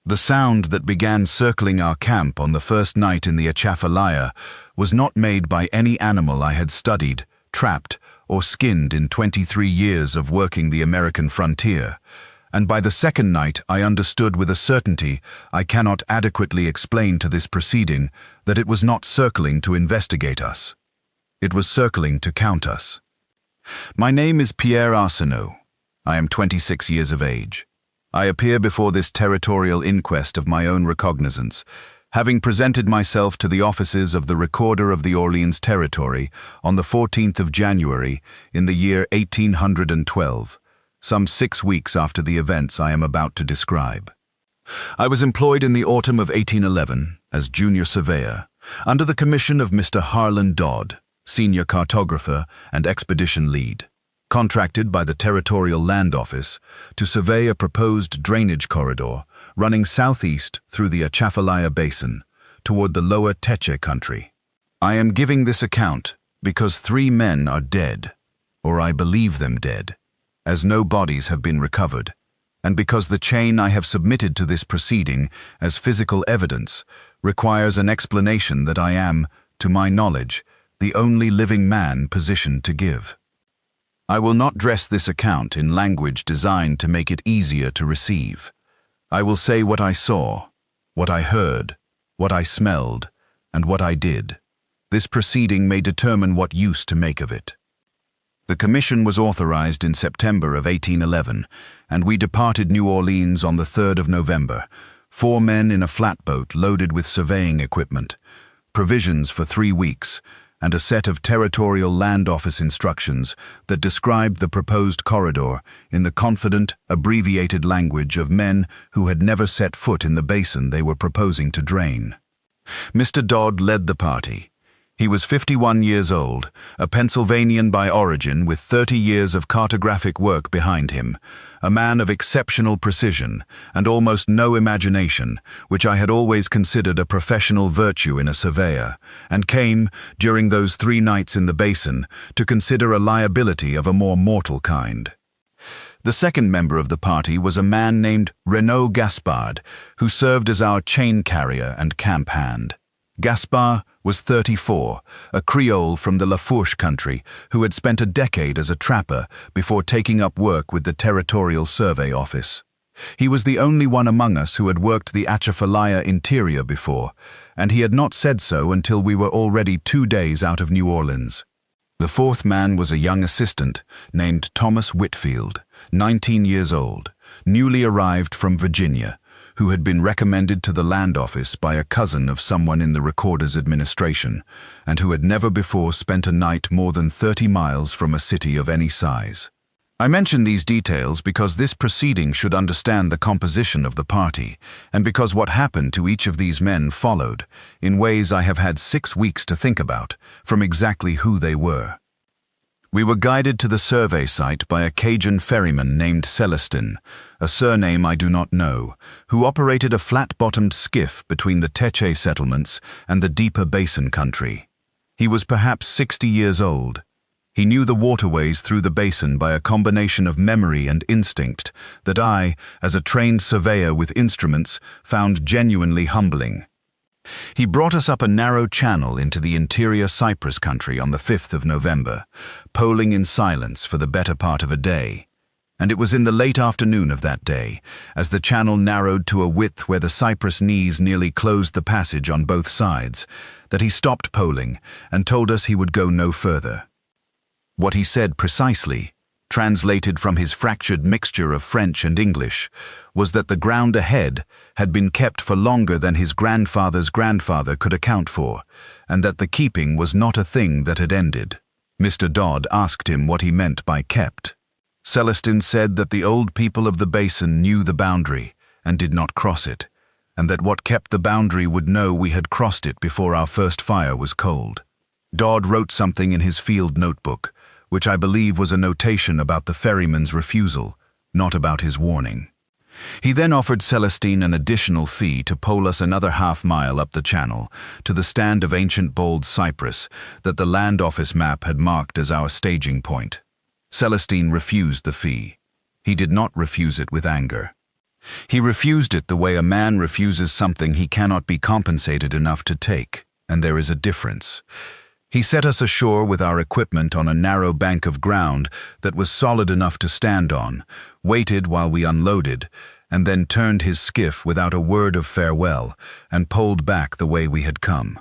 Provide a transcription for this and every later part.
The sound that began circling our camp on the first night in the Atchafalaya was not made by any animal I had studied, trapped, or skinned in 23 years of working the American frontier, and by the second night I understood with a certainty I cannot adequately explain to this proceeding that it was not circling to investigate us. It was circling to count us. My name is Pierre Arsenault. I am 26 years of age. I appear before this territorial inquest of my own recognizance, having presented myself to the offices of the Recorder of the Orleans Territory on the 14th of January in the year 1812, some 6 weeks after the events I am about to describe. I was employed in the autumn of 1811 as junior surveyor, under the commission of Mr. Harlan Dodd, senior cartographer and expedition lead, contracted by the Territorial Land Office to survey a proposed drainage corridor running southeast through the Atchafalaya Basin toward the lower Teche country. I am giving this account because 3 men are dead, or I believe them dead, as no bodies have been recovered, and because the chain I have submitted to this proceeding as physical evidence requires an explanation that I am, to my knowledge, the only living man positioned to give. I will not dress this account in language designed to make it easier to receive. I will say what I saw, what I heard, what I smelled, and what I did. This proceeding may determine what use to make of it. The commission was authorized in September of 1811, and we departed New Orleans on the 3rd of November, 4 men in a flatboat loaded with surveying equipment, provisions for 3 weeks, and a set of Territorial Land Office instructions that described the proposed corridor in the confident, abbreviated language of men who had never set foot in the basin they were proposing to drain. Mr. Dodd led the party. He was 51 years old, a Pennsylvanian by origin with 30 years of cartographic work behind him, a man of exceptional precision and almost no imagination, which I had always considered a professional virtue in a surveyor, and came, during those 3 nights in the basin, to consider a liability of a more mortal kind. The second member of the party was a man named Renaud Gaspard, who served as our chain carrier and camp hand. Gaspard was 34, a Creole from the Lafourche country who had spent a decade as a trapper before taking up work with the Territorial Survey Office. He was the only one among us who had worked the Atchafalaya interior before, and he had not said so until we were already 2 days out of New Orleans. The fourth man was a young assistant named Thomas Whitfield, 19 years old, newly arrived from Virginia, who had been recommended to the land office by a cousin of someone in the recorder's administration, and who had never before spent a night more than 30 miles from a city of any size. I mention these details because this proceeding should understand the composition of the party, and because what happened to each of these men followed, in ways I have had 6 weeks to think about, from exactly who they were. We were guided to the survey site by a Cajun ferryman named Celestin, a surname I do not know, who operated a flat-bottomed skiff between the Teche settlements and the deeper basin country. He was perhaps 60 years old. He knew the waterways through the basin by a combination of memory and instinct that I, as a trained surveyor with instruments, found genuinely humbling. He brought us up a narrow channel into the interior Cypress country on the 5th of November, poling in silence for the better part of a day. And it was in the late afternoon of that day, as the channel narrowed to a width where the cypress knees nearly closed the passage on both sides, that he stopped poling and told us he would go no further. What he said precisely, translated from his fractured mixture of French and English, was that the ground ahead had been kept for longer than his grandfather's grandfather could account for, and that the keeping was not a thing that had ended. Mr. Dodd asked him what he meant by kept. Celestin said that the old people of the basin knew the boundary and did not cross it, and that what kept the boundary would know we had crossed it before our first fire was cold. Dodd wrote something in his field notebook, which I believe was a notation about the ferryman's refusal, not about his warning. He then offered Celestine an additional fee to pole us another half-mile up the channel to the stand of ancient bold cypress that the land office map had marked as our staging point. Celestine refused the fee. He did not refuse it with anger. He refused it the way a man refuses something he cannot be compensated enough to take, and there is a difference. He set us ashore with our equipment on a narrow bank of ground that was solid enough to stand on, waited while we unloaded, and then turned his skiff without a word of farewell and poled back the way we had come.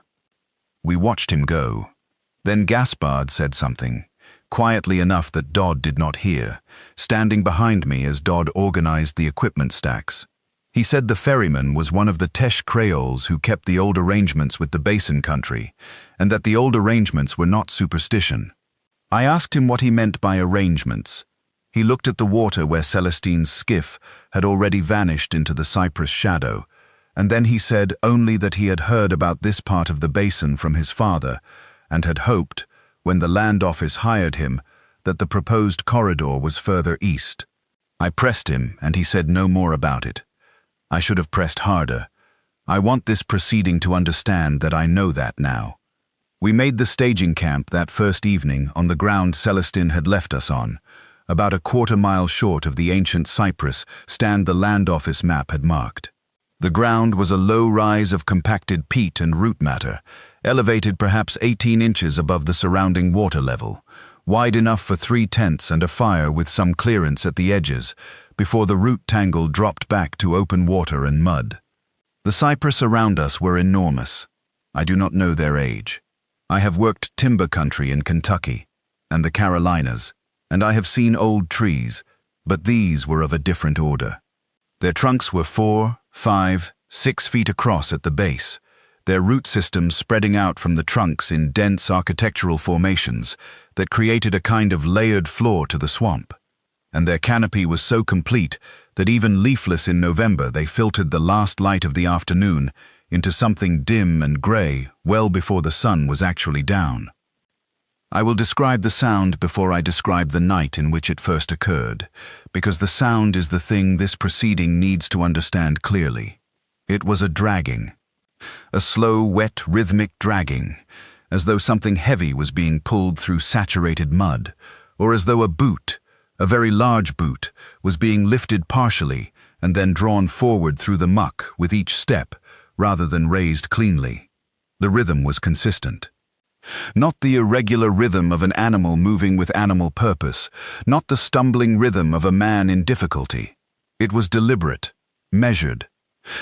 We watched him go. Then Gaspard said something, quietly enough that Dodd did not hear, standing behind me as Dodd organized the equipment stacks. He said the ferryman was one of the Tesh Creoles who kept the old arrangements with the Basin country, and that the old arrangements were not superstition. I asked him what he meant by arrangements. He looked at the water where Celestine's skiff had already vanished into the cypress shadow, and then he said only that he had heard about this part of the basin from his father, and had hoped, when the land office hired him, that the proposed corridor was further east. I pressed him, and he said no more about it. I should have pressed harder. I want this proceeding to understand that I know that now. We made the staging camp that first evening on the ground Celestine had left us on, about a quarter-mile short of the ancient cypress stand the land office map had marked. The ground was a low rise of compacted peat and root matter, elevated perhaps 18 inches above the surrounding water level, wide enough for 3 tents and a fire with some clearance at the edges, before the root tangle dropped back to open water and mud. The cypress around us were enormous. I do not know their age. I have worked timber country in Kentucky and the Carolinas, and I have seen old trees, but these were of a different order. Their trunks were 4, 5, 6 feet across at the base, their root systems spreading out from the trunks in dense architectural formations that created a kind of layered floor to the swamp. And their canopy was so complete that even leafless in November they filtered the last light of the afternoon into something dim and gray well before the sun was actually down. I will describe the sound before I describe the night in which it first occurred, because the sound is the thing this proceeding needs to understand clearly. It was a dragging. A slow, wet, rhythmic dragging, as though something heavy was being pulled through saturated mud, or as though a boot, a very large boot, was being lifted partially and then drawn forward through the muck with each step, rather than raised cleanly. The rhythm was consistent. Not the irregular rhythm of an animal moving with animal purpose, not the stumbling rhythm of a man in difficulty. It was deliberate, measured.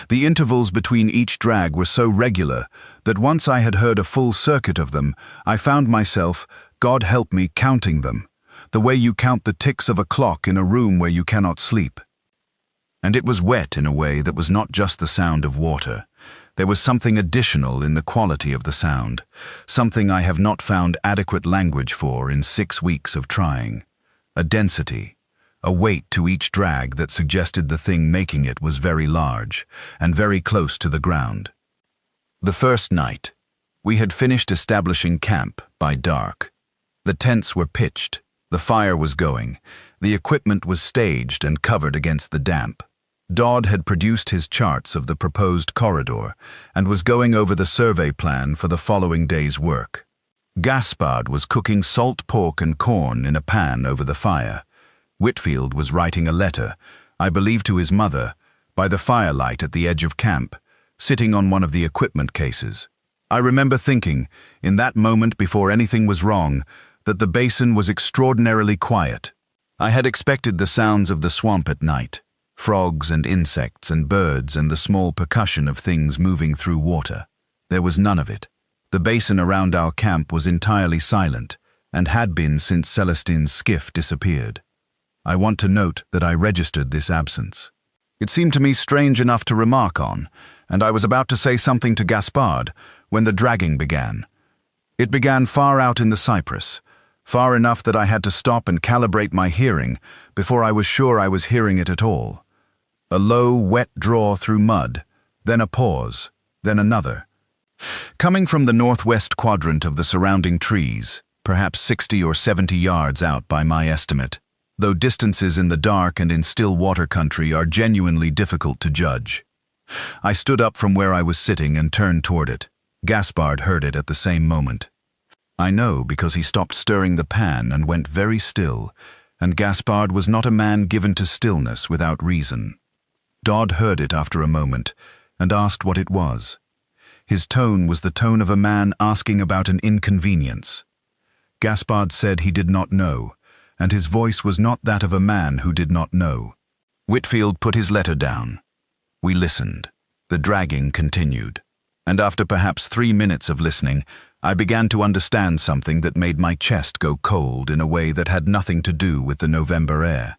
The intervals between each drag were so regular that once I had heard a full circuit of them, I found myself, God help me, counting them, the way you count the ticks of a clock in a room where you cannot sleep. And it was wet in a way that was not just the sound of water. There was something additional in the quality of the sound, something I have not found adequate language for in 6 weeks of trying. A density, a weight to each drag that suggested the thing making it was very large and very close to the ground. The first night, we had finished establishing camp by dark. The tents were pitched, the fire was going, the equipment was staged and covered against the damp. Dodd had produced his charts of the proposed corridor and was going over the survey plan for the following day's work. Gaspard was cooking salt pork and corn in a pan over the fire. Whitfield was writing a letter, I believe to his mother, by the firelight at the edge of camp, sitting on one of the equipment cases. I remember thinking, in that moment before anything was wrong, that the basin was extraordinarily quiet. I had expected the sounds of the swamp at night, frogs and insects and birds and the small percussion of things moving through water. There was none of it. The basin around our camp was entirely silent, and had been since Celestine's skiff disappeared. I want to note that I registered this absence. It seemed to me strange enough to remark on, and I was about to say something to Gaspard when the dragging began. It began far out in the cypress, far enough that I had to stop and calibrate my hearing before I was sure I was hearing it at all. A low, wet draw through mud, then a pause, then another. Coming from the northwest quadrant of the surrounding trees, perhaps 60 or 70 yards out by my estimate, though distances in the dark and in still water country are genuinely difficult to judge. I stood up from where I was sitting and turned toward it. Gaspard heard it at the same moment. I know because he stopped stirring the pan and went very still, and Gaspard was not a man given to stillness without reason. Dodd heard it after a moment and asked what it was. His tone was the tone of a man asking about an inconvenience. Gaspard said he did not know, and his voice was not that of a man who did not know. Whitfield put his letter down. We listened. The dragging continued. And after perhaps 3 minutes of listening, I began to understand something that made my chest go cold in a way that had nothing to do with the November air.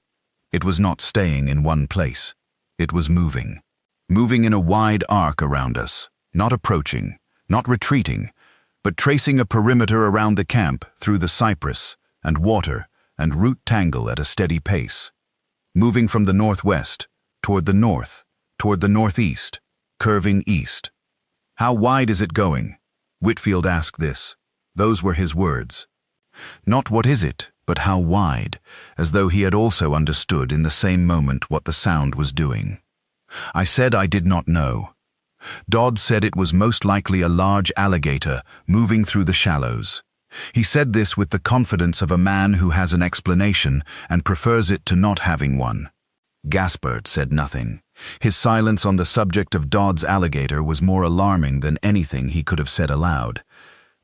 It was not staying in one place. It was moving. Moving in a wide arc around us, not approaching, not retreating, but tracing a perimeter around the camp through the cypress and water and root tangle at a steady pace. Moving from the northwest, toward the north, toward the northeast, curving east. How wide is it going? Whitfield asked this. Those were his words. Not what is it, but how wide, as though he had also understood in the same moment what the sound was doing. I said I did not know. Dodd said it was most likely a large alligator moving through the shallows. He said this with the confidence of a man who has an explanation and prefers it to not having one. Gaspard said nothing. His silence on the subject of Dodd's alligator was more alarming than anything he could have said aloud.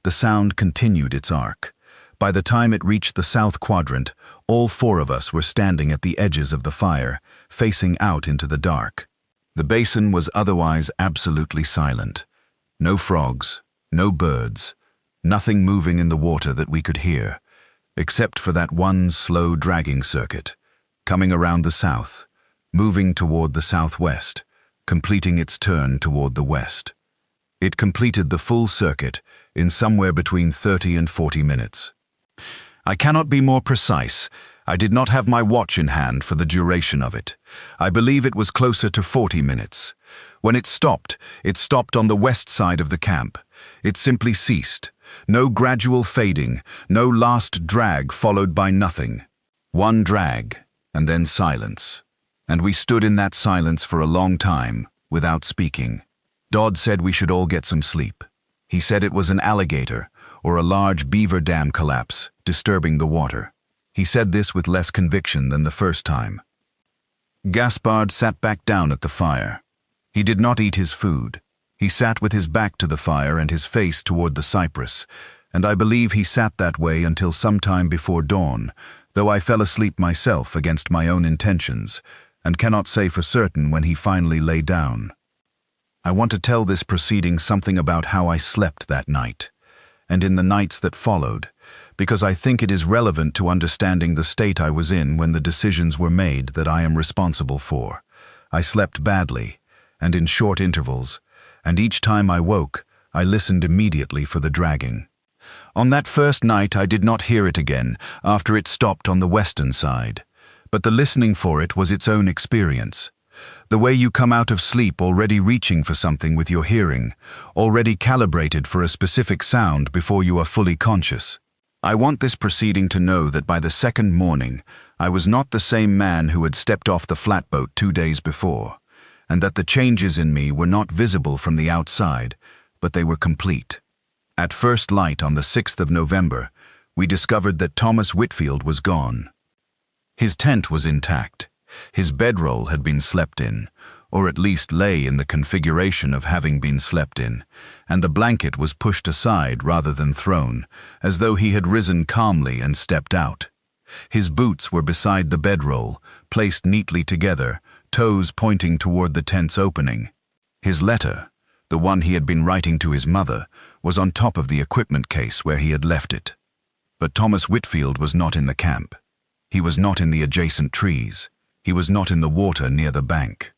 The sound continued its arc. By the time it reached the south quadrant, all 4 of us were standing at the edges of the fire, facing out into the dark. The basin was otherwise absolutely silent. No frogs, no birds, nothing moving in the water that we could hear, except for that one slow dragging circuit, coming around the south, moving toward the southwest, completing its turn toward the west. It completed the full circuit in somewhere between 30 and 40 minutes. I cannot be more precise. I did not have my watch in hand for the duration of it. I believe it was closer to 40 minutes. When it stopped on the west side of the camp. It simply ceased. No gradual fading, no last drag followed by nothing. One drag, and then silence. And we stood in that silence for a long time, without speaking. Dodd said we should all get some sleep. He said it was an alligator, or a large beaver dam collapse, disturbing the water. He said this with less conviction than the first time. Gaspard sat back down at the fire. He did not eat his food. He sat with his back to the fire and his face toward the cypress, and I believe he sat that way until sometime before dawn, though I fell asleep myself against my own intentions, and cannot say for certain when he finally lay down. I want to tell this proceeding something about how I slept that night, and in the nights that followed, because I think it is relevant to understanding the state I was in when the decisions were made that I am responsible for. I slept badly, and in short intervals, and each time I woke, I listened immediately for the dragging. On that first night I did not hear it again after it stopped on the western side, but the listening for it was its own experience. The way you come out of sleep already reaching for something with your hearing, already calibrated for a specific sound before you are fully conscious. I want this proceeding to know that by the second morning, I was not the same man who had stepped off the flatboat 2 days before, and that the changes in me were not visible from the outside, but they were complete. At first light on the 6th of November, we discovered that Thomas Whitfield was gone. His tent was intact. His bedroll had been slept in, or at least lay in the configuration of having been slept in, and the blanket was pushed aside rather than thrown, as though he had risen calmly and stepped out. His boots were beside the bedroll, placed neatly together, toes pointing toward the tent's opening. His letter, the one he had been writing to his mother, was on top of the equipment case where he had left it. But Thomas Whitfield was not in the camp. He was not in the adjacent trees. He was not in the water near the bank.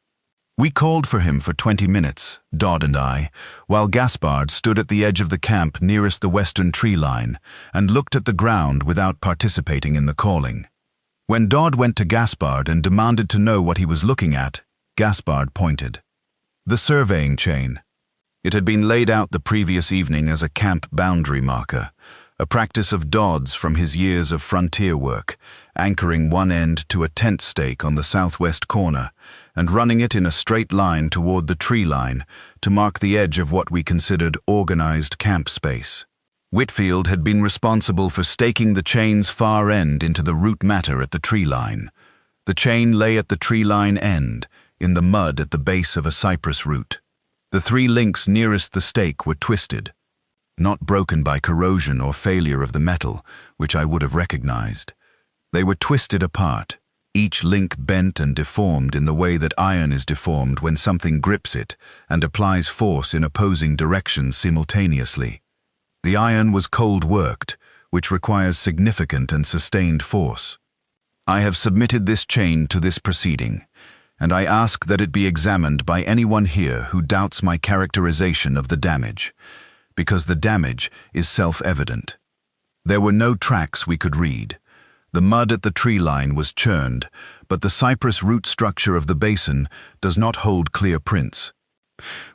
We called for him for 20 minutes, Dodd and I, while Gaspard stood at the edge of the camp nearest the western tree line and looked at the ground without participating in the calling. When Dodd went to Gaspard and demanded to know what he was looking at, Gaspard pointed. The surveying chain. It had been laid out the previous evening as a camp boundary marker, a practice of Dodd's from his years of frontier work, anchoring one end to a tent stake on the southwest corner and running it in a straight line toward the tree line to mark the edge of what we considered organized camp space. Whitfield had been responsible for staking the chain's far end into the root matter at the tree line. The chain lay at the tree line end, in the mud at the base of a cypress root. The 3 links nearest the stake were twisted, not broken by corrosion or failure of the metal, which I would have recognized. They were twisted apart, each link bent and deformed in the way that iron is deformed when something grips it and applies force in opposing directions simultaneously. The iron was cold-worked, which requires significant and sustained force. I have submitted this chain to this proceeding, and I ask that it be examined by anyone here who doubts my characterization of the damage, because the damage is self-evident. There were no tracks we could read. The mud at the tree line was churned, but the cypress root structure of the basin does not hold clear prints.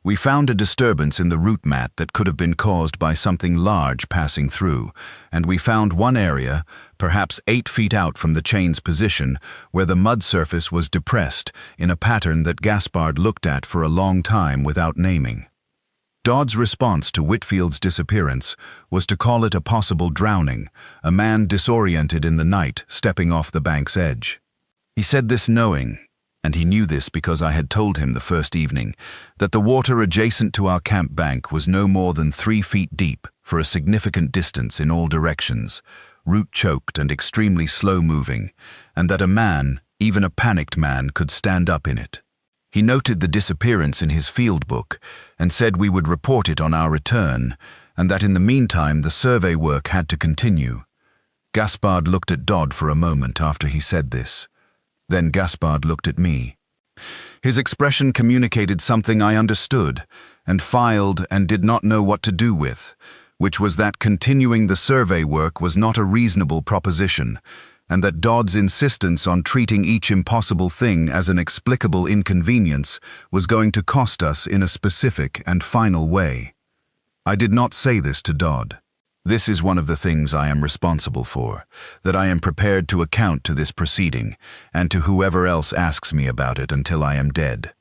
We found a disturbance in the root mat that could have been caused by something large passing through, and we found one area, perhaps 8 feet out from the chain's position, where the mud surface was depressed in a pattern that Gaspard looked at for a long time without naming. Dodd's response to Whitfield's disappearance was to call it a possible drowning, a man disoriented in the night stepping off the bank's edge. He said this knowing, and he knew this because I had told him the first evening, that the water adjacent to our camp bank was no more than 3 feet deep for a significant distance in all directions, root-choked and extremely slow-moving, and that a man, even a panicked man, could stand up in it. He noted the disappearance in his field book and said we would report it on our return, and that in the meantime the survey work had to continue. Gaspard looked at Dodd for a moment after he said this. Then Gaspard looked at me. His expression communicated something I understood and filed and did not know what to do with, which was that continuing the survey work was not a reasonable proposition, and that Dodd's insistence on treating each impossible thing as an explicable inconvenience was going to cost us in a specific and final way. I did not say this to Dodd. This is one of the things I am responsible for, that I am prepared to account to this proceeding, and to whoever else asks me about it until I am dead.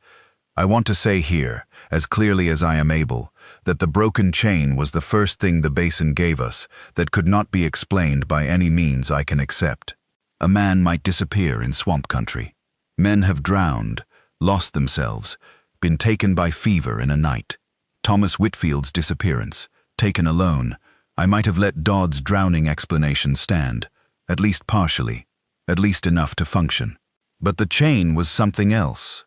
I want to say here, as clearly as I am able, that the broken chain was the first thing the basin gave us that could not be explained by any means I can accept. A man might disappear in swamp country. Men have drowned, lost themselves, been taken by fever in a night. Thomas Whitfield's disappearance, taken alone, I might have let Dodd's drowning explanation stand, at least partially, at least enough to function. But the chain was something else.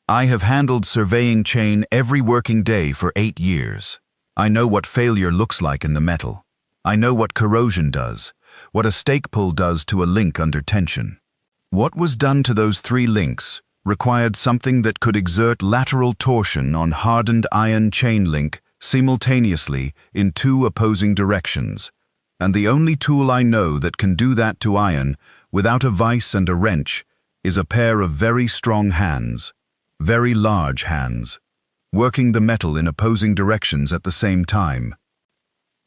I have handled surveying chain every working day for 8 years. I know what failure looks like in the metal. I know what corrosion does, what a stake pull does to a link under tension. What was done to those 3 links required something that could exert lateral torsion on hardened iron chain link simultaneously in 2 opposing directions, and the only tool I know that can do that to iron without a vise and a wrench is a pair of very strong hands, very large hands, working the metal in opposing directions at the same time.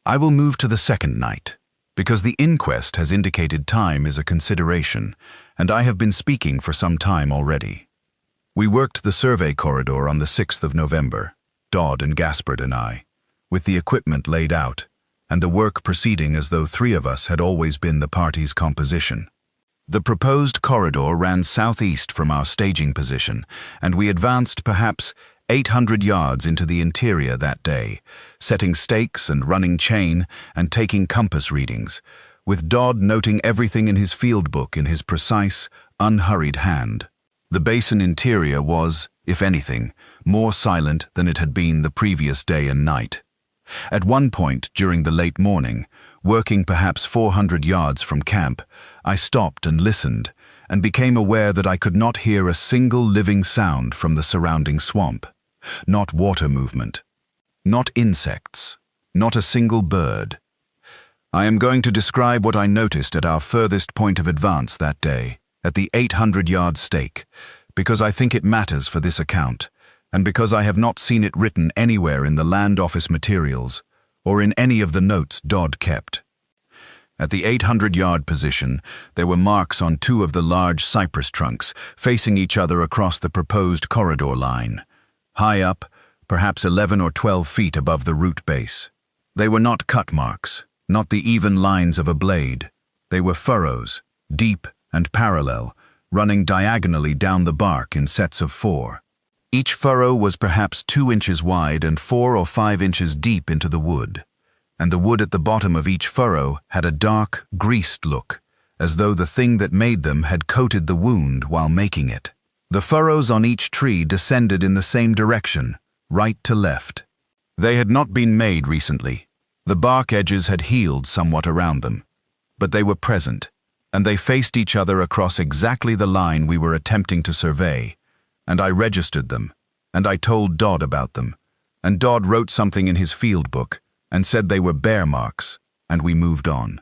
I will move to the second night, because the inquest has indicated time is a consideration, and I have been speaking for some time already. We worked the survey corridor on the 6th of November, Dodd and Gaspard and I, with the equipment laid out, and the work proceeding as though 3 of us had always been the party's composition. The proposed corridor ran southeast from our staging position, and we advanced perhaps 800 yards into the interior that day, setting stakes and running chain and taking compass readings, with Dodd noting everything in his field book in his precise, unhurried hand. The basin interior was, if anything, more silent than it had been the previous day and night. At one point during the late morning, working perhaps 400 yards from camp, I stopped and listened, and became aware that I could not hear a single living sound from the surrounding swamp. Not water movement, not insects, not a single bird. I am going to describe what I noticed at our furthest point of advance that day, at the 800-yard stake, because I think it matters for this account, and because I have not seen it written anywhere in the Land Office materials, or in any of the notes Dodd kept. At the 800-yard position, there were marks on 2 of the large cypress trunks, facing each other across the proposed corridor line. High up, perhaps 11 or 12 feet above the root base. They were not cut marks, not the even lines of a blade. They were furrows, deep and parallel, running diagonally down the bark in sets of 4. Each furrow was perhaps 2 inches wide and 4 or 5 inches deep into the wood, and the wood at the bottom of each furrow had a dark, greased look, as though the thing that made them had coated the wound while making it. The furrows on each tree descended in the same direction, right to left. They had not been made recently. The bark edges had healed somewhat around them, but they were present, and they faced each other across exactly the line we were attempting to survey, and I registered them, and I told Dodd about them, and Dodd wrote something in his field book and said they were bear marks, and we moved on.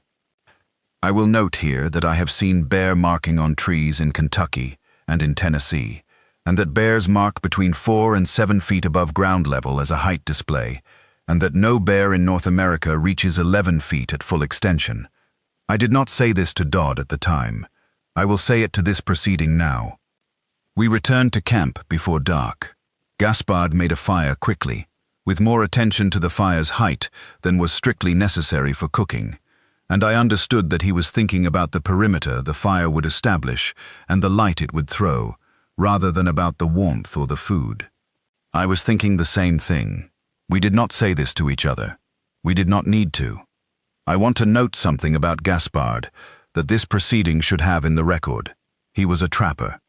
I will note here that I have seen bear marking on trees in Kentucky and in Tennessee, and that bears mark between 4 and 7 feet above ground level as a height display, and that no bear in North America reaches 11 feet at full extension. I did not say this to Dodd at the time. I will say it to this proceeding now. We returned to camp before dark. Gaspard made a fire quickly, with more attention to the fire's height than was strictly necessary for cooking, and I understood that he was thinking about the perimeter the fire would establish and the light it would throw, rather than about the warmth or the food. I was thinking the same thing. We did not say this to each other. We did not need to. I want to note something about Gaspard that this proceeding should have in the record. He was a trapper.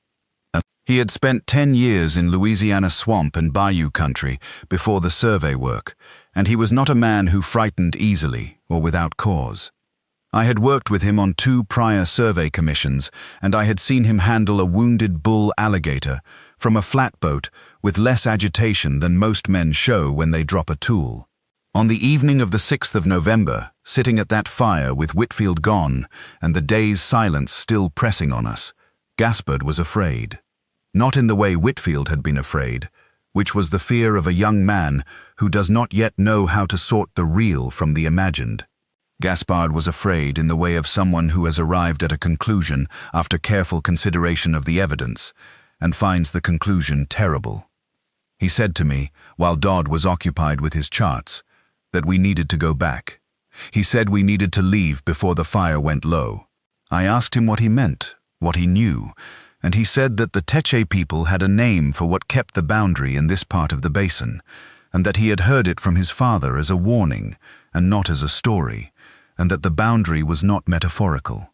He had spent 10 years in Louisiana swamp and bayou country before the survey work, and he was not a man who frightened easily or without cause. I had worked with him on 2 prior survey commissions, and I had seen him handle a wounded bull alligator from a flatboat with less agitation than most men show when they drop a tool. On the evening of the 6th of November, sitting at that fire with Whitfield gone and the day's silence still pressing on us, Gaspard was afraid. Not in the way Whitfield had been afraid, which was the fear of a young man who does not yet know how to sort the real from the imagined. Gaspard was afraid in the way of someone who has arrived at a conclusion after careful consideration of the evidence, and finds the conclusion terrible. He said to me, while Dodd was occupied with his charts, that we needed to go back. He said we needed to leave before the fire went low. I asked him what he meant, what he knew, and he said that the Teche people had a name for what kept the boundary in this part of the basin, and that he had heard it from his father as a warning and not as a story, and that the boundary was not metaphorical.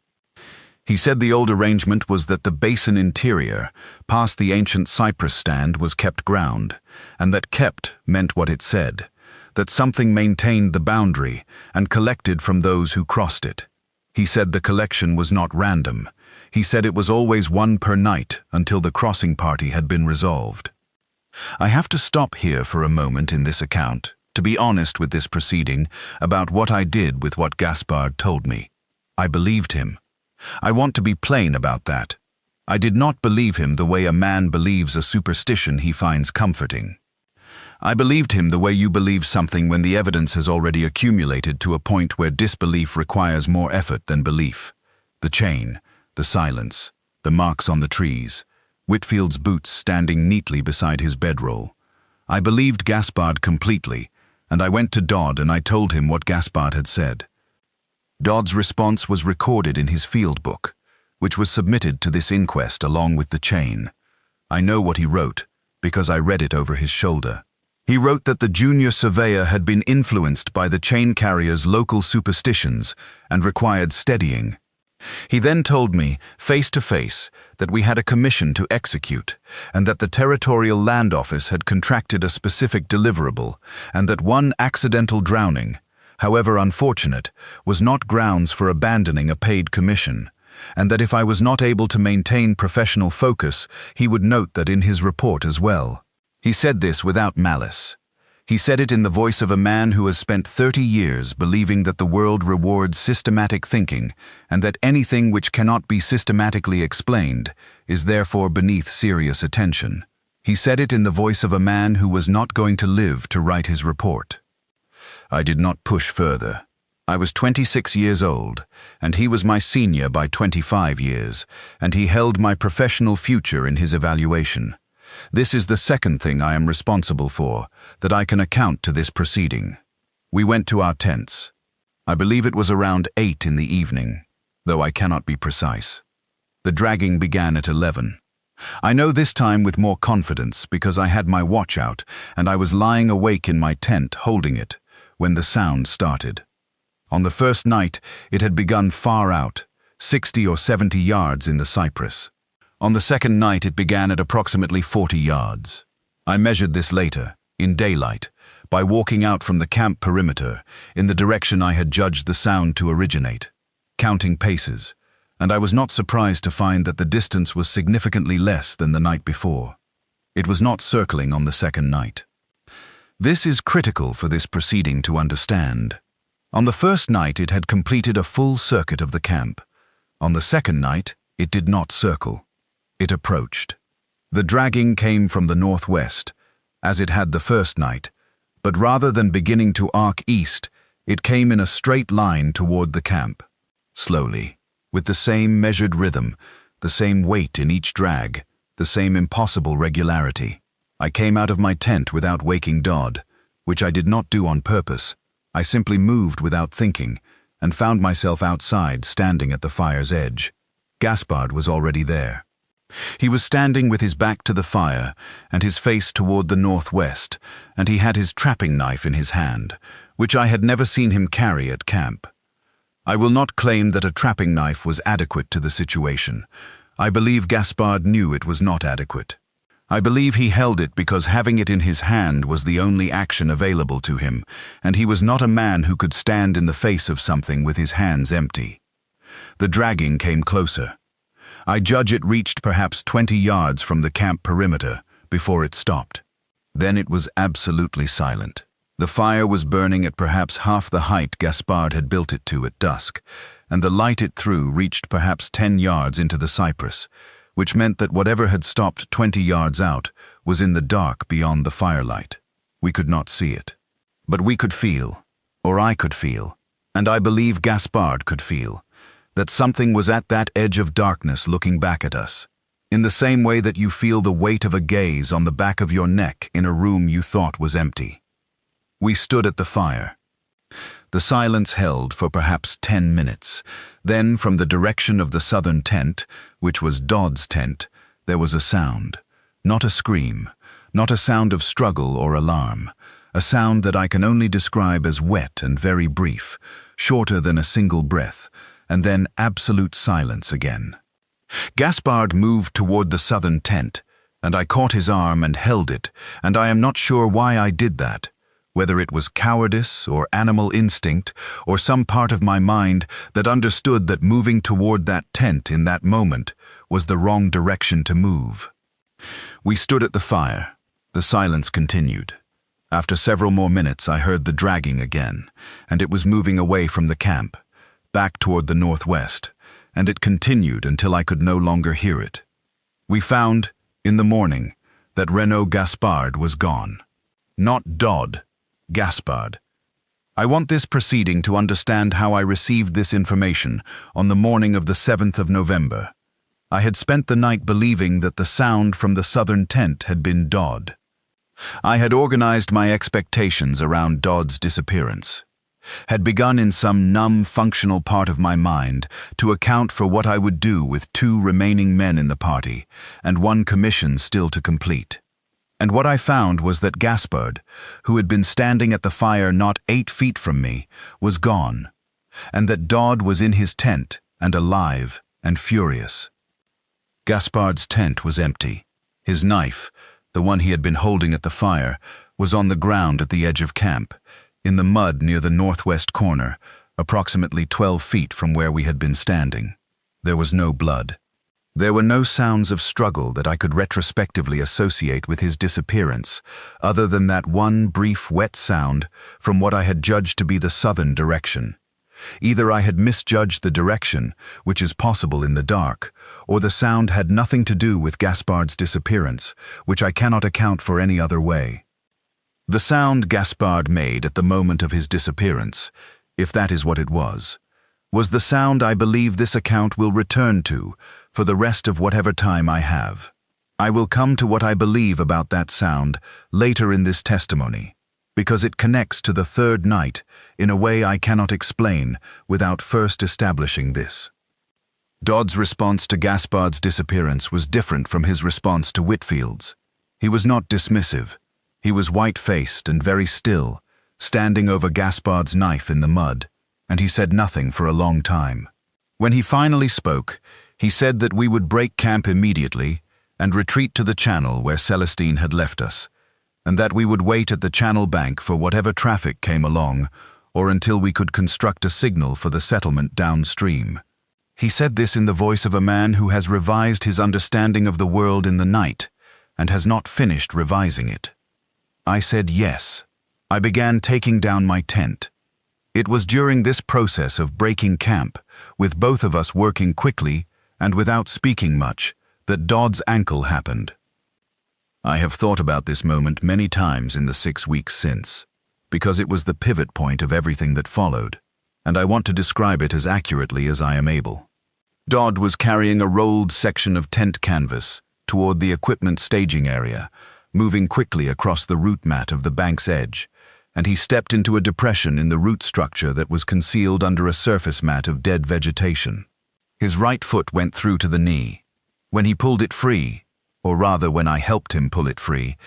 He said the old arrangement was that the basin interior, past the ancient cypress stand, was kept ground, and that kept meant what it said, that something maintained the boundary and collected from those who crossed it. He said the collection was not random. He said it was always one per night until the crossing party had been resolved. I have to stop here for a moment in this account, to be honest with this proceeding about what I did with what Gaspard told me. I believed him. I want to be plain about that. I did not believe him the way a man believes a superstition he finds comforting. I believed him the way you believe something when the evidence has already accumulated to a point where disbelief requires more effort than belief. The chain, the silence, the marks on the trees, Whitfield's boots standing neatly beside his bedroll. I believed Gaspard completely, and I went to Dodd and I told him what Gaspard had said. Dodd's response was recorded in his field book, which was submitted to this inquest along with the chain. I know what he wrote, because I read it over his shoulder. He wrote that the junior surveyor had been influenced by the chain carrier's local superstitions and required steadying. He then told me, face to face, that we had a commission to execute, and that the Territorial Land Office had contracted a specific deliverable, and that one accidental drowning, however unfortunate, was not grounds for abandoning a paid commission, and that if I was not able to maintain professional focus, he would note that in his report as well. He said this without malice. He said it in the voice of a man who has spent 30 years believing that the world rewards systematic thinking and that anything which cannot be systematically explained is therefore beneath serious attention. He said it in the voice of a man who was not going to live to write his report. I did not push further. I was 26 years old, and he was my senior by 25 years, and he held my professional future in his evaluation. This is the second thing I am responsible for, that I can account to this proceeding. We went to our tents. I believe it was around 8 in the evening, though I cannot be precise. The dragging began at 11. I know this time with more confidence because I had my watch out and I was lying awake in my tent holding it when the sound started. On the first night, it had begun far out, 60 or 70 yards in the cypress. On the second night, it began at approximately 40 yards. I measured this later, in daylight, by walking out from the camp perimeter in the direction I had judged the sound to originate, counting paces, and I was not surprised to find that the distance was significantly less than the night before. It was not circling on the second night. This is critical for this proceeding to understand. On the first night, it had completed a full circuit of the camp. On the second night, it did not circle. It approached. The dragging came from the northwest, as it had the first night, but rather than beginning to arc east, it came in a straight line toward the camp. Slowly, with the same measured rhythm, the same weight in each drag, the same impossible regularity. I came out of my tent without waking Dodd, which I did not do on purpose. I simply moved without thinking, and found myself outside, standing at the fire's edge. Gaspard was already there. He was standing with his back to the fire and his face toward the northwest, and he had his trapping knife in his hand, which I had never seen him carry at camp. I will not claim that a trapping knife was adequate to the situation. I believe Gaspard knew it was not adequate. I believe he held it because having it in his hand was the only action available to him, and he was not a man who could stand in the face of something with his hands empty. The dragging came closer. I judge it reached perhaps 20 yards from the camp perimeter before it stopped. Then it was absolutely silent. The fire was burning at perhaps half the height Gaspard had built it to at dusk, and the light it threw reached perhaps 10 yards into the cypress, which meant that whatever had stopped 20 yards out was in the dark beyond the firelight. We could not see it. But we could feel, or I could feel, and I believe Gaspard could feel, that something was at that edge of darkness looking back at us, in the same way that you feel the weight of a gaze on the back of your neck in a room you thought was empty. We stood at the fire. The silence held for perhaps 10 minutes. Then, from the direction of the southern tent, which was Dodd's tent, there was a sound. Not a scream, not a sound of struggle or alarm. A sound that I can only describe as wet and very brief, shorter than a single breath, and then absolute silence again. Gaspard moved toward the southern tent, and I caught his arm and held it, and I am not sure why I did that. Whether it was cowardice or animal instinct or some part of my mind that understood that moving toward that tent in that moment was the wrong direction to move. We stood at the fire. The silence continued. After several more minutes, I heard the dragging again, and it was moving away from the camp, back toward the northwest, and it continued until I could no longer hear it. We found, in the morning, that Renaud Gaspard was gone. Not Dodd. Gaspard. I want this proceeding to understand how I received this information on the morning of the 7th of November. I had spent the night believing that the sound from the southern tent had been Dodd. I had organized my expectations around Dodd's disappearance, had begun in some numb functional part of my mind to account for what I would do with 2 remaining men in the party and 1 commission still to complete. And what I found was that Gaspard, who had been standing at the fire not 8 feet from me, was gone, and that Dodd was in his tent and alive and furious. Gaspard's tent was empty. His knife, the one he had been holding at the fire, was on the ground at the edge of camp, in the mud near the northwest corner, approximately 12 feet from where we had been standing. There was no blood. There were no sounds of struggle that I could retrospectively associate with his disappearance, other than that one brief wet sound from what I had judged to be the southern direction. Either I had misjudged the direction, which is possible in the dark, or the sound had nothing to do with Gaspard's disappearance, which I cannot account for any other way. The sound Gaspard made at the moment of his disappearance, if that is what it was the sound I believe this account will return to for the rest of whatever time I have. I will come to what I believe about that sound later in this testimony, because it connects to the third night in a way I cannot explain without first establishing this. Dodd's response to Gaspard's disappearance was different from his response to Whitfield's. He was not dismissive. He was white-faced and very still, standing over Gaspard's knife in the mud, and he said nothing for a long time. When he finally spoke, he said that we would break camp immediately and retreat to the channel where Celestine had left us, and that we would wait at the channel bank for whatever traffic came along, or until we could construct a signal for the settlement downstream. He said this in the voice of a man who has revised his understanding of the world in the night and has not finished revising it. I said yes. I began taking down my tent. It was during this process of breaking camp, with both of us working quickly and without speaking much, that Dodd's ankle happened. I have thought about this moment many times in the 6 weeks since, because it was the pivot point of everything that followed, and I want to describe it as accurately as I am able. Dodd was carrying a rolled section of tent canvas toward the equipment staging area, moving quickly across the root mat of the bank's edge, and he stepped into a depression in the root structure that was concealed under a surface mat of dead vegetation. His right foot went through to the knee. When he pulled it free, or rather when I helped him pull it free,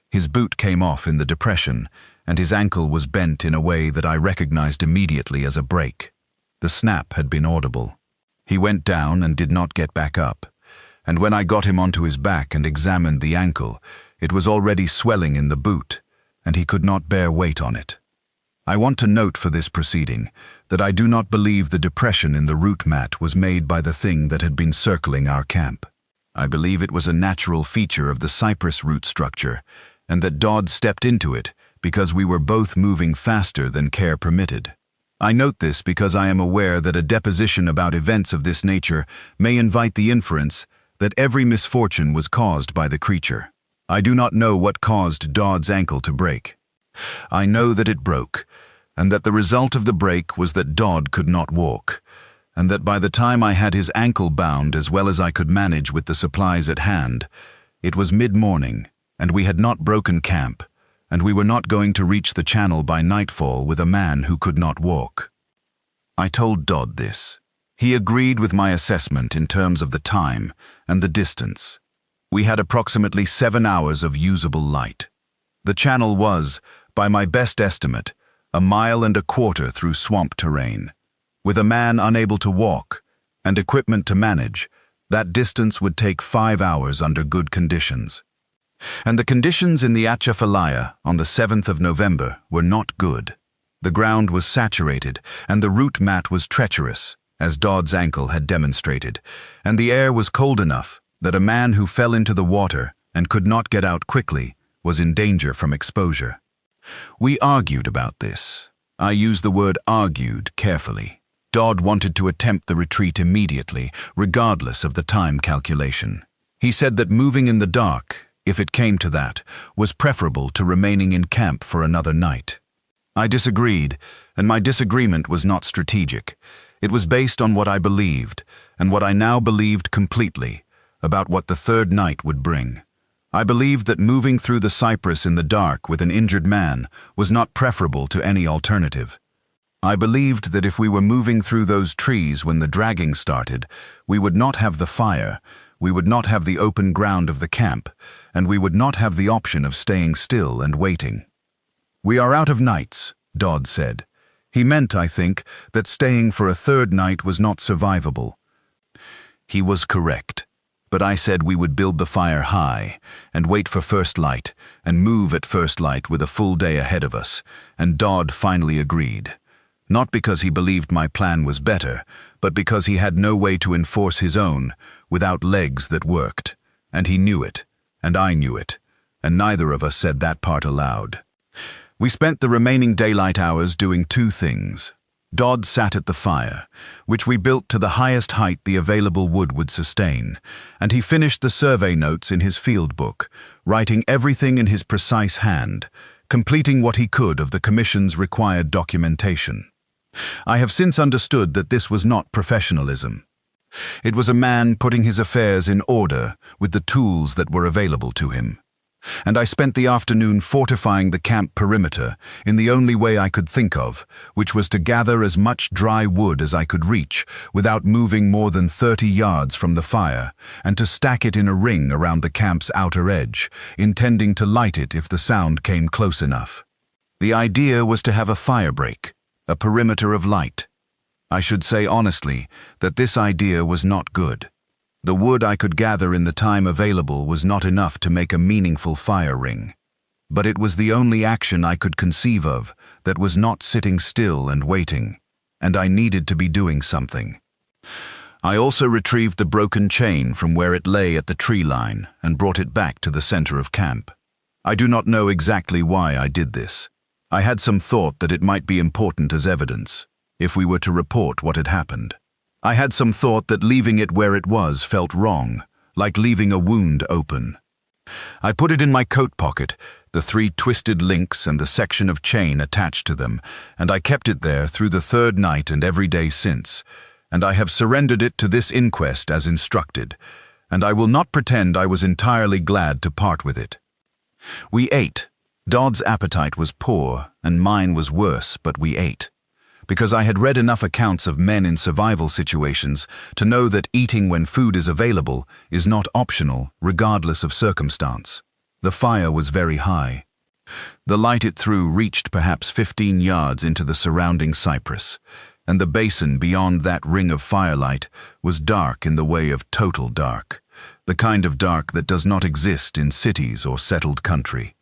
his boot came off in the depression, and his ankle was bent in a way that I recognized immediately as a break. The snap had been audible. He went down and did not get back up, and when I got him onto his back and examined the ankle, it was already swelling in the boot, and he could not bear weight on it. I want to note for this proceeding that I do not believe the depression in the root mat was made by the thing that had been circling our camp. I believe it was a natural feature of the cypress root structure, and that Dodd stepped into it because we were both moving faster than care permitted. I note this because I am aware that a deposition about events of this nature may invite the inference that every misfortune was caused by the creature. I do not know what caused Dodd's ankle to break. I know that it broke, and that the result of the break was that Dodd could not walk, and that by the time I had his ankle bound as well as I could manage with the supplies at hand, it was mid-morning, and we had not broken camp, and we were not going to reach the channel by nightfall with a man who could not walk. I told Dodd this. He agreed with my assessment in terms of the time and the distance. We had approximately 7 hours of usable light. The channel was, by my best estimate, 1.25 miles through swamp terrain. With a man unable to walk and equipment to manage, that distance would take 5 hours under good conditions. And the conditions in the Atchafalaya on the 7th of November were not good. The ground was saturated and the root mat was treacherous, as Dodd's ankle had demonstrated, and the air was cold enough that a man who fell into the water and could not get out quickly was in danger from exposure. We argued about this. I use the word argued carefully. Dodd wanted to attempt the retreat immediately, regardless of the time calculation. He said that moving in the dark, if it came to that, was preferable to remaining in camp for another night. I disagreed, and my disagreement was not strategic. It was based on what I believed, and what I now believed completely, about what the third night would bring. I believed that moving through the cypress in the dark with an injured man was not preferable to any alternative. I believed that if we were moving through those trees when the dragging started, we would not have the fire, we would not have the open ground of the camp, and we would not have the option of staying still and waiting. "We are out of nights," Dodd said. He meant, I think, that staying for a third night was not survivable. He was correct. But I said we would build the fire high, and wait for first light, and move at first light with a full day ahead of us, and Dodd finally agreed. Not because he believed my plan was better, but because he had no way to enforce his own, without legs that worked. And he knew it, and I knew it, and neither of us said that part aloud. We spent the remaining daylight hours doing two things. Dodd sat at the fire, which we built to the highest height the available wood would sustain, and he finished the survey notes in his field book, writing everything in his precise hand, completing what he could of the commission's required documentation. I have since understood that this was not professionalism. It was a man putting his affairs in order with the tools that were available to him. And I spent the afternoon fortifying the camp perimeter in the only way I could think of, which was to gather as much dry wood as I could reach without moving more than 30 yards from the fire, and to stack it in a ring around the camp's outer edge, intending to light it if the sound came close enough. The idea was to have a firebreak, a perimeter of light. I should say honestly that this idea was not good. The wood I could gather in the time available was not enough to make a meaningful fire ring. But it was the only action I could conceive of that was not sitting still and waiting, and I needed to be doing something. I also retrieved the broken chain from where it lay at the tree line and brought it back to the center of camp. I do not know exactly why I did this. I had some thought that it might be important as evidence, if we were to report what had happened. I had some thought that leaving it where it was felt wrong, like leaving a wound open. I put it in my coat pocket, the 3 twisted links and the section of chain attached to them, and I kept it there through the 3rd night and every day since, and I have surrendered it to this inquest as instructed, and I will not pretend I was entirely glad to part with it. We ate. Dodd's appetite was poor, and mine was worse, but we ate. Because I had read enough accounts of men in survival situations to know that eating when food is available is not optional, regardless of circumstance. The fire was very high. The light it threw reached perhaps 15 yards into the surrounding cypress, and the basin beyond that ring of firelight was dark in the way of total dark, the kind of dark that does not exist in cities or settled country,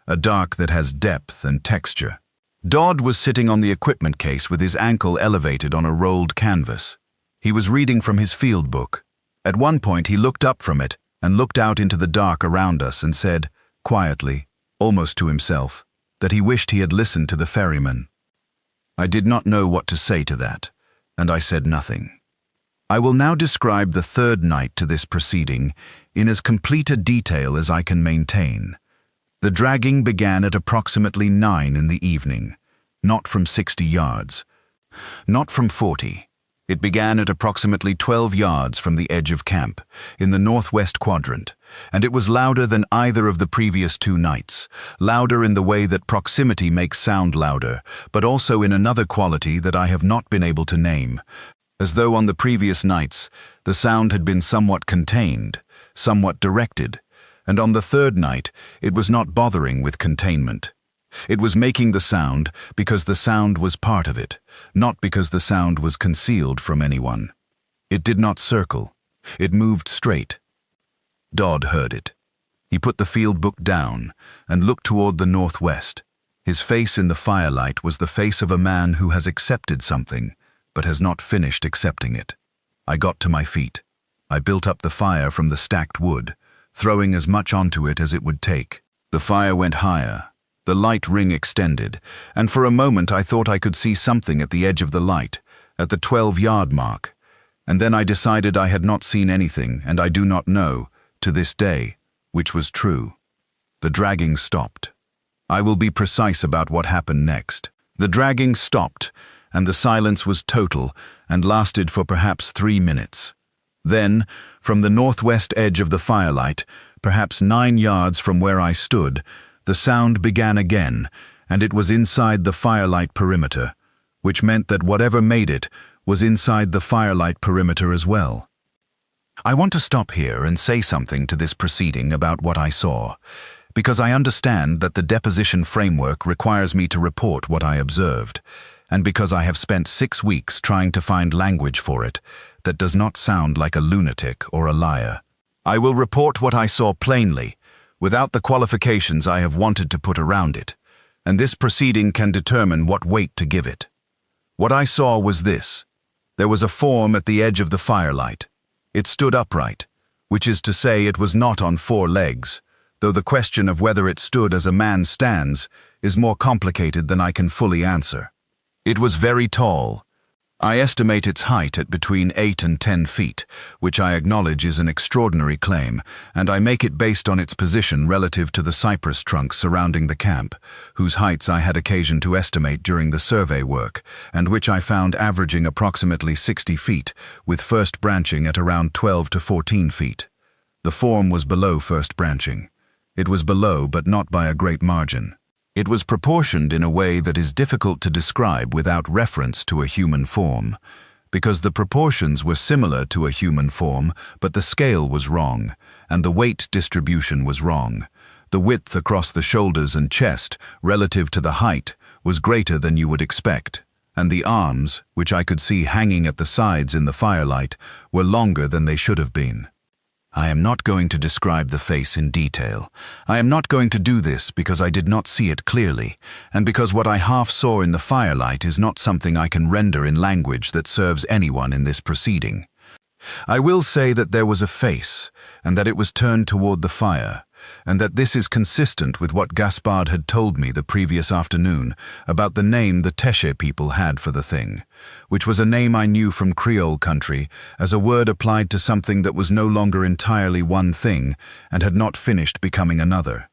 a dark that has depth and texture. Dodd was sitting on the equipment case with his ankle elevated on a rolled canvas. He was reading from his field book. At one point he looked up from it and looked out into the dark around us and said, quietly, almost to himself, that he wished he had listened to the ferryman. I did not know what to say to that, and I said nothing. I will now describe the 3rd night to this proceeding in as complete a detail as I can maintain. The dragging began at approximately 9 in the evening, not from 60 yards, not from 40. It began at approximately 12 yards from the edge of camp, in the northwest quadrant, and it was louder than either of the previous 2 nights, louder in the way that proximity makes sound louder, but also in another quality that I have not been able to name, as though on the previous nights the sound had been somewhat contained, somewhat directed, and on the 3rd night it was not bothering with containment. It was making the sound because the sound was part of it, not because the sound was concealed from anyone. It did not circle. It moved straight. Dodd heard it. He put the field book down and looked toward the northwest. His face in the firelight was the face of a man who has accepted something, but has not finished accepting it. I got to my feet. I built up the fire from the stacked wood, throwing as much onto it as it would take. The fire went higher. The light ring extended, and for a moment I thought I could see something at the edge of the light, at the 12-yard mark, and then I decided I had not seen anything, and I do not know, to this day, which was true. The dragging stopped. I will be precise about what happened next. The dragging stopped, and the silence was total and lasted for perhaps 3 minutes. Then, from the northwest edge of the firelight, perhaps 9 yards from where I stood, the sound began again, and it was inside the firelight perimeter, which meant that whatever made it was inside the firelight perimeter as well. I want to stop here and say something to this proceeding about what I saw, because I understand that the deposition framework requires me to report what I observed, and because I have spent 6 weeks trying to find language for it that does not sound like a lunatic or a liar. I will report what I saw plainly, without the qualifications I have wanted to put around it, and this proceeding can determine what weight to give it. What I saw was this. There was a form at the edge of the firelight. It stood upright, which is to say it was not on 4 legs, though the question of whether it stood as a man stands is more complicated than I can fully answer. It was very tall. I estimate its height at between 8 and 10 feet, which I acknowledge is an extraordinary claim, and I make it based on its position relative to the cypress trunks surrounding the camp, whose heights I had occasion to estimate during the survey work, and which I found averaging approximately 60 feet, with first branching at around 12 to 14 feet. The form was below first branching. It was below, but not by a great margin. It was proportioned in a way that is difficult to describe without reference to a human form, because the proportions were similar to a human form, but the scale was wrong, and the weight distribution was wrong. The width across the shoulders and chest, relative to the height, was greater than you would expect, and the arms, which I could see hanging at the sides in the firelight, were longer than they should have been. I am not going to describe the face in detail. I am not going to do this because I did not see it clearly, and because what I half saw in the firelight is not something I can render in language that serves anyone in this proceeding. I will say that there was a face, and that it was turned toward the fire, and that this is consistent with what Gaspard had told me the previous afternoon about the name the Teshe people had for the thing, which was a name I knew from Creole country as a word applied to something that was no longer entirely one thing and had not finished becoming another.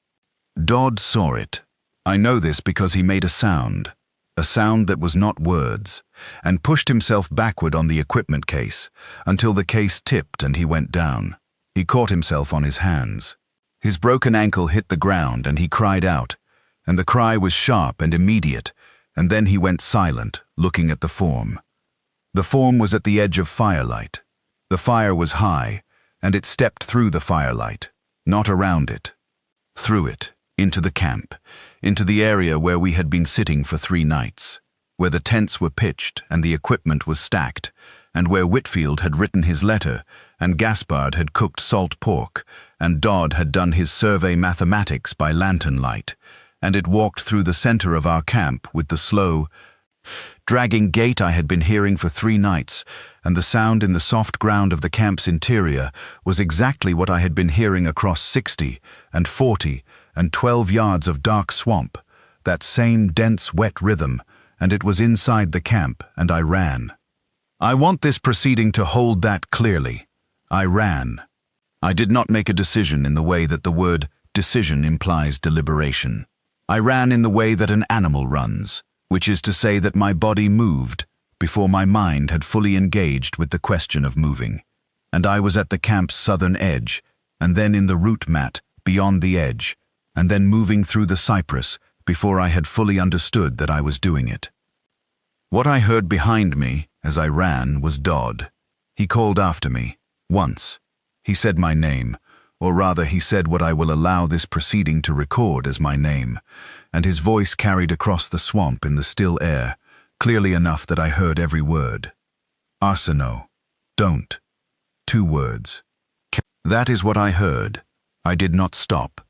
Dodd saw it. I know this because he made a sound that was not words, and pushed himself backward on the equipment case until the case tipped and he went down. He caught himself on his hands. His broken ankle hit the ground and he cried out, and the cry was sharp and immediate, and then he went silent, looking at the form. The form was at the edge of firelight. The fire was high, and it stepped through the firelight, not around it. Through it, into the camp, into the area where we had been sitting for 3 nights, where the tents were pitched and the equipment was stacked, and where Whitfield had written his letter, and Gaspard had cooked salt pork, and Dodd had done his survey mathematics by lantern light, and it walked through the center of our camp with the slow, dragging gait I had been hearing for 3 nights, and the sound in the soft ground of the camp's interior was exactly what I had been hearing across 60 and 40 and 12 yards of dark swamp, that same dense, wet rhythm, and it was inside the camp, and I ran. I want this proceeding to hold that clearly. I ran. I did not make a decision in the way that the word decision implies deliberation. I ran in the way that an animal runs, which is to say that my body moved before my mind had fully engaged with the question of moving, and I was at the camp's southern edge, and then in the root mat beyond the edge, and then moving through the cypress before I had fully understood that I was doing it. What I heard behind me as I ran was Dodd. He called after me, once. He said my name, or rather he said what I will allow this proceeding to record as my name, and his voice carried across the swamp in the still air, clearly enough that I heard every word. Arsenault. Don't. 2 words. That is what I heard. I did not stop.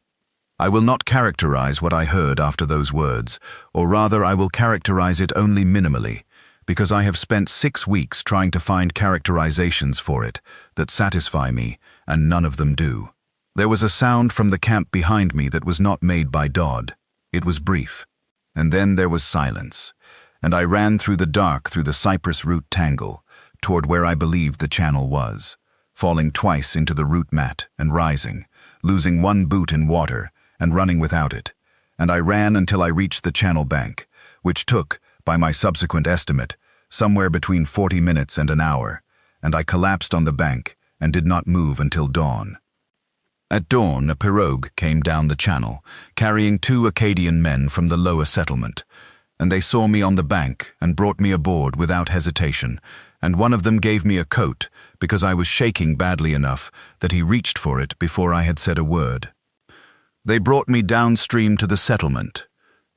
I will not characterize what I heard after those words, or rather I will characterize it only minimally, because I have spent 6 weeks trying to find characterizations for it that satisfy me, and none of them do. There was a sound from the camp behind me that was not made by Dodd. It was brief. And then there was silence, and I ran through the dark through the cypress root tangle, toward where I believed the channel was, falling twice into the root mat and rising, losing 1 boot in water and running without it, and I ran until I reached the channel bank, which took, by my subsequent estimate, somewhere between 40 minutes and an hour, and I collapsed on the bank and did not move until dawn. At dawn, a pirogue came down the channel, carrying 2 Acadian men from the lower settlement, and they saw me on the bank and brought me aboard without hesitation, and one of them gave me a coat because I was shaking badly enough that he reached for it before I had said a word. They brought me downstream to the settlement,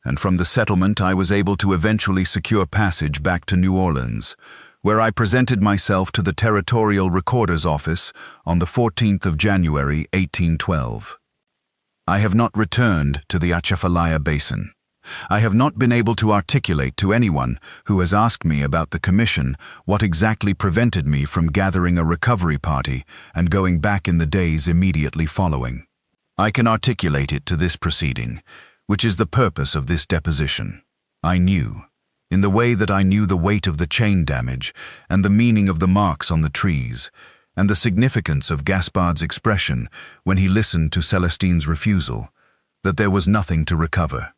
and from the settlement I was able to eventually secure passage back to New Orleans, where I presented myself to the Territorial Recorder's Office on the 14th of January, 1812. I have not returned to the Atchafalaya Basin. I have not been able to articulate to anyone who has asked me about the commission what exactly prevented me from gathering a recovery party and going back in the days immediately following. I can articulate it to this proceeding, which is the purpose of this deposition. I knew, in the way that I knew the weight of the chain damage and the meaning of the marks on the trees, and the significance of Gaspard's expression when he listened to Celestine's refusal, that there was nothing to recover.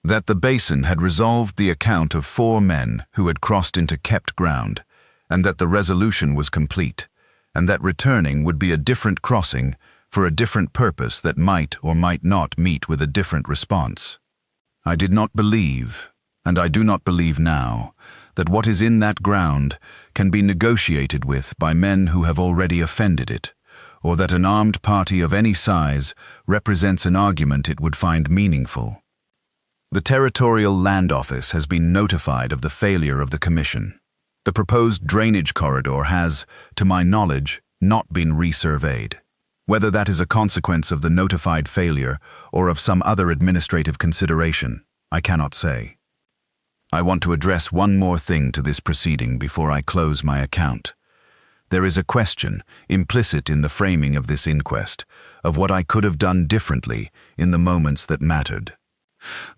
That the basin had resolved the account of 4 men who had crossed into kept ground, and that the resolution was complete, and that returning would be a different crossing for a different purpose that might or might not meet with a different response. I did not believe, and I do not believe now, that what is in that ground can be negotiated with by men who have already offended it, or that an armed party of any size represents an argument it would find meaningful. The Territorial Land Office has been notified of the failure of the Commission. The proposed drainage corridor has, to my knowledge, not been resurveyed. Whether that is a consequence of the notified failure or of some other administrative consideration, I cannot say. I want to address one more thing to this proceeding before I close my account. There is a question, implicit in the framing of this inquest, of what I could have done differently in the moments that mattered.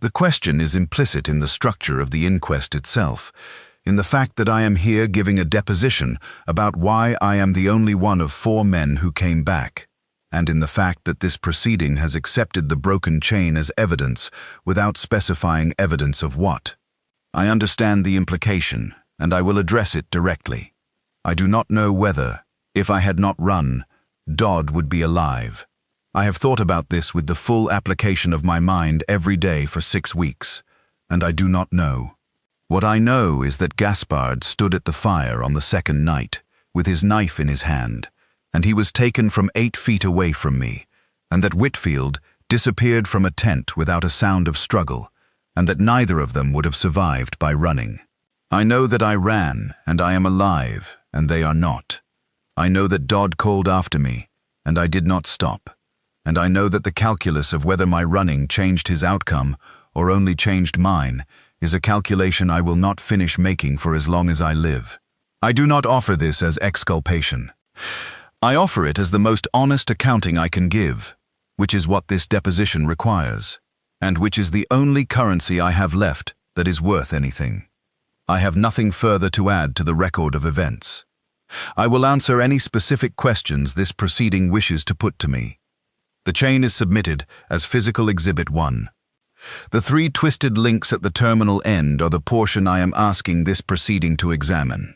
The question is implicit in the structure of the inquest itself, in the fact that I am here giving a deposition about why I am the only one of 4 men who came back, and in the fact that this proceeding has accepted the broken chain as evidence without specifying evidence of what. I understand the implication, and I will address it directly. I do not know whether, if I had not run, Dodd would be alive. I have thought about this with the full application of my mind every day for 6 weeks, and I do not know. What I know is that Gaspard stood at the fire on the second night, with his knife in his hand, and he was taken from 8 feet away from me, and that Whitfield disappeared from a tent without a sound of struggle, and that neither of them would have survived by running. I know that I ran, and I am alive, and they are not. I know that Dodd called after me, and I did not stop. And I know that the calculus of whether my running changed his outcome or only changed mine is a calculation I will not finish making for as long as I live. I do not offer this as exculpation. I offer it as the most honest accounting I can give, which is what this deposition requires, and which is the only currency I have left that is worth anything. I have nothing further to add to the record of events. I will answer any specific questions this proceeding wishes to put to me. The chain is submitted as Physical Exhibit 1. The 3 twisted links at the terminal end are the portion I am asking this proceeding to examine.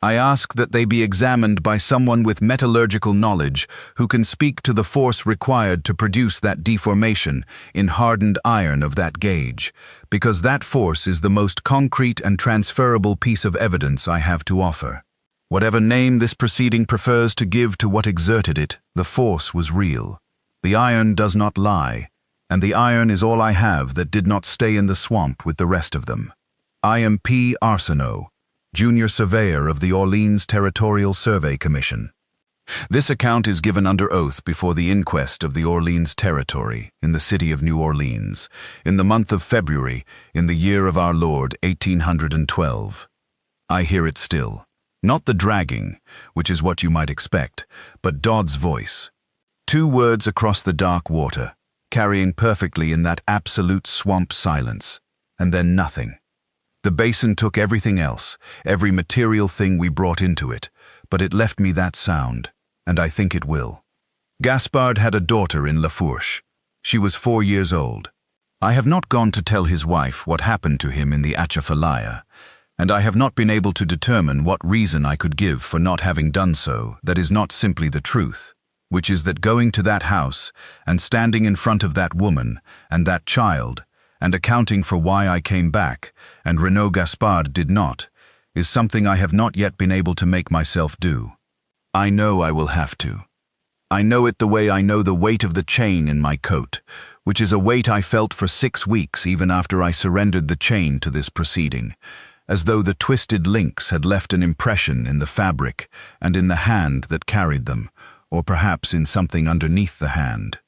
I ask that they be examined by someone with metallurgical knowledge who can speak to the force required to produce that deformation in hardened iron of that gauge, because that force is the most concrete and transferable piece of evidence I have to offer. Whatever name this proceeding prefers to give to what exerted it, the force was real. The iron does not lie, and the iron is all I have that did not stay in the swamp with the rest of them. I am P. Arsenault, Junior Surveyor of the Orleans Territorial Survey Commission. This account is given under oath before the inquest of the Orleans Territory in the city of New Orleans, in the month of February, in the year of our Lord, 1812. I hear it still. Not the dragging, which is what you might expect, but Dodd's voice. 2 words across the dark water, carrying perfectly in that absolute swamp silence, and then nothing. The basin took everything else, every material thing we brought into it, but it left me that sound, and I think it will. Gaspard had a daughter in La Fourche. She was 4 years old. I have not gone to tell his wife what happened to him in the Atchafalaya, and I have not been able to determine what reason I could give for not having done so that is not simply the truth, which is that going to that house and standing in front of that woman and that child and accounting for why I came back and Renaud Gaspard did not, is something I have not yet been able to make myself do. I know I will have to. I know it the way I know the weight of the chain in my coat, which is a weight I felt for 6 weeks even after I surrendered the chain to this proceeding, as though the twisted links had left an impression in the fabric and in the hand that carried them, or perhaps in something underneath the hand.